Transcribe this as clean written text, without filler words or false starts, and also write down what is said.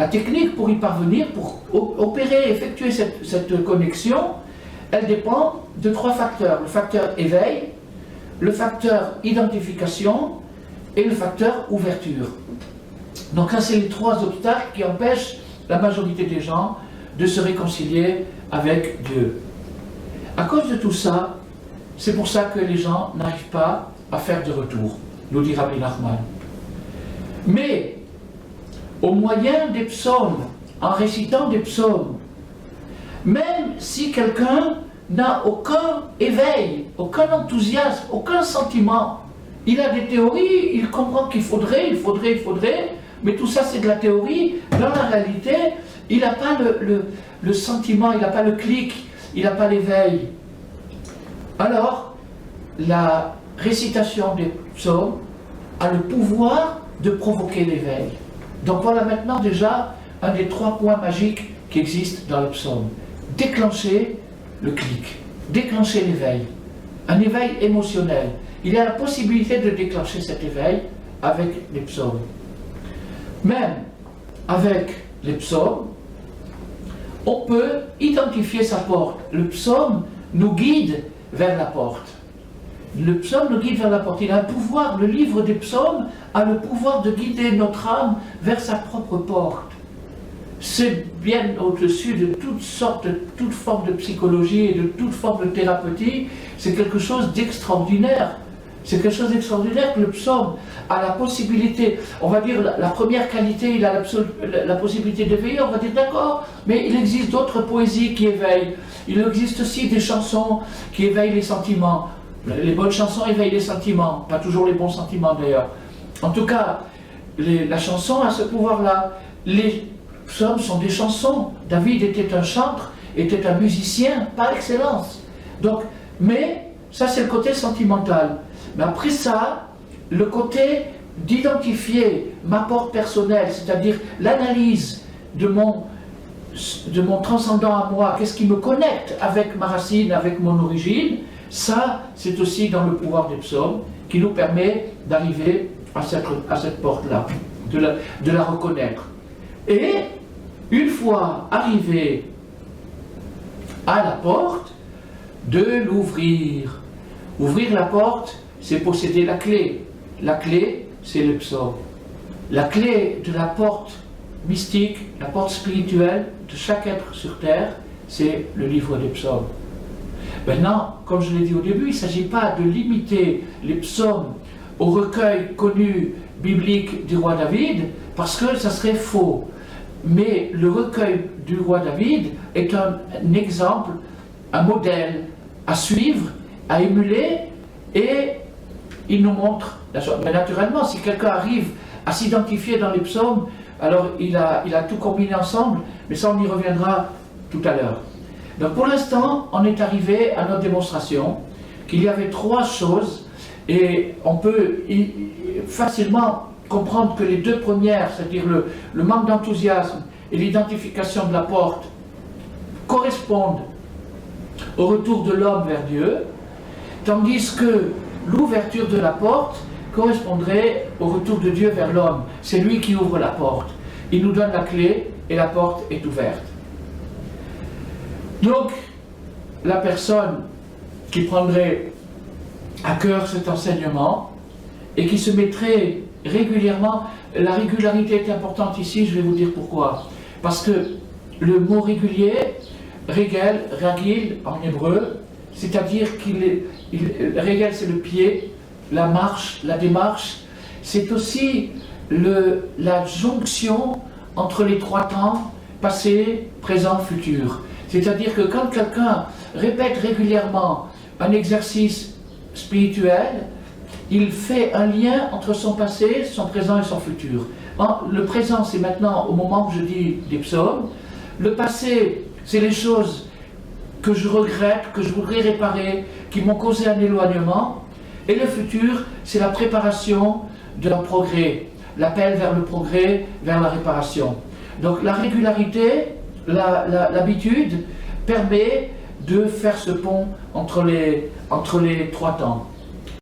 la technique pour y parvenir, pour opérer, effectuer cette connexion, elle dépend de 3 facteurs. Le facteur éveil, le facteur identification et le facteur ouverture. Donc là, c'est les 3 obstacles qui empêchent la majorité des gens de se réconcilier avec Dieu. À cause de tout ça, c'est pour ça que les gens n'arrivent pas à faire de retour, nous dit Rabbi Nachman. Mais, au moyen des psaumes, en récitant des psaumes, même si quelqu'un n'a aucun éveil, aucun enthousiasme, aucun sentiment, il a des théories, il comprend qu'il faudrait, mais tout ça c'est de la théorie. Dans la réalité, il n'a pas le sentiment, il n'a pas le clic, il n'a pas l'éveil. Alors, la récitation des psaumes a le pouvoir de provoquer l'éveil. Donc voilà maintenant déjà un des 3 points magiques qui existent dans le psaume. Déclencher le clic, déclencher l'éveil, un éveil émotionnel. Il y a la possibilité de déclencher cet éveil avec les psaumes. Même avec les psaumes, on peut identifier sa porte. Le psaume nous guide vers la porte. Le psaume nous guide vers la porte. Il a un pouvoir, le livre des psaumes a le pouvoir de guider notre âme vers sa propre porte. C'est bien au-dessus de toutes sortes, de toute forme de psychologie et de toute forme de thérapeutique. C'est quelque chose d'extraordinaire. C'est quelque chose d'extraordinaire que le psaume a la possibilité, on va dire la première qualité, il a la possibilité d'éveiller, on va dire d'accord, mais il existe d'autres poésies qui éveillent. Il existe aussi des chansons qui éveillent les sentiments. Les bonnes chansons éveillent les sentiments, pas toujours les bons sentiments d'ailleurs. En tout cas, la chanson a ce pouvoir-là. Les psaumes sont des chansons. David était un chantre, était un musicien par excellence. Donc, mais ça c'est le côté sentimental. Mais après ça, le côté d'identifier ma porte personnelle, c'est-à-dire l'analyse de mon transcendant à moi, qu'est-ce qui me connecte avec ma racine, avec mon origine, ça, c'est aussi dans le pouvoir des psaumes qui nous permet d'arriver à cette porte-là, de la reconnaître. Et une fois arrivé à la porte, de l'ouvrir. Ouvrir la porte, c'est posséder la clé. La clé, c'est le psaume. La clé de la porte mystique, la porte spirituelle de chaque être sur terre, c'est le livre des psaumes. Maintenant, comme je l'ai dit au début, il ne s'agit pas de limiter les psaumes au recueil connu biblique du roi David, parce que ça serait faux. Mais le recueil du roi David est un exemple, un modèle à suivre, à émuler, et il nous montre la chose. Mais naturellement, si quelqu'un arrive à s'identifier dans les psaumes, alors il a tout combiné ensemble, mais ça on y reviendra tout à l'heure. Donc pour l'instant, on est arrivé à notre démonstration qu'il y avait 3 choses, et on peut facilement comprendre que les 2 premières, c'est-à-dire le manque d'enthousiasme et l'identification de la porte, correspondent au retour de l'homme vers Dieu, tandis que l'ouverture de la porte correspondrait au retour de Dieu vers l'homme. C'est lui qui ouvre la porte. Il nous donne la clé et la porte est ouverte. Donc, la personne qui prendrait à cœur cet enseignement et qui se mettrait régulièrement, la régularité est importante ici, je vais vous dire pourquoi. Parce que le mot régulier, régel, ragil en hébreu, c'est-à-dire régel c'est le pied, la marche, la démarche, c'est aussi la jonction entre les 3 temps, passé, présent, futur. C'est-à-dire que quand quelqu'un répète régulièrement un exercice spirituel, il fait un lien entre son passé, son présent et son futur. Le présent, c'est maintenant au moment où je dis des psaumes. Le passé, c'est les choses que je regrette, que je voudrais réparer, qui m'ont causé un éloignement. Et le futur, c'est la préparation d'un progrès, l'appel vers le progrès, vers la réparation. Donc la régularité, l'habitude permet de faire ce pont entre les 3 temps.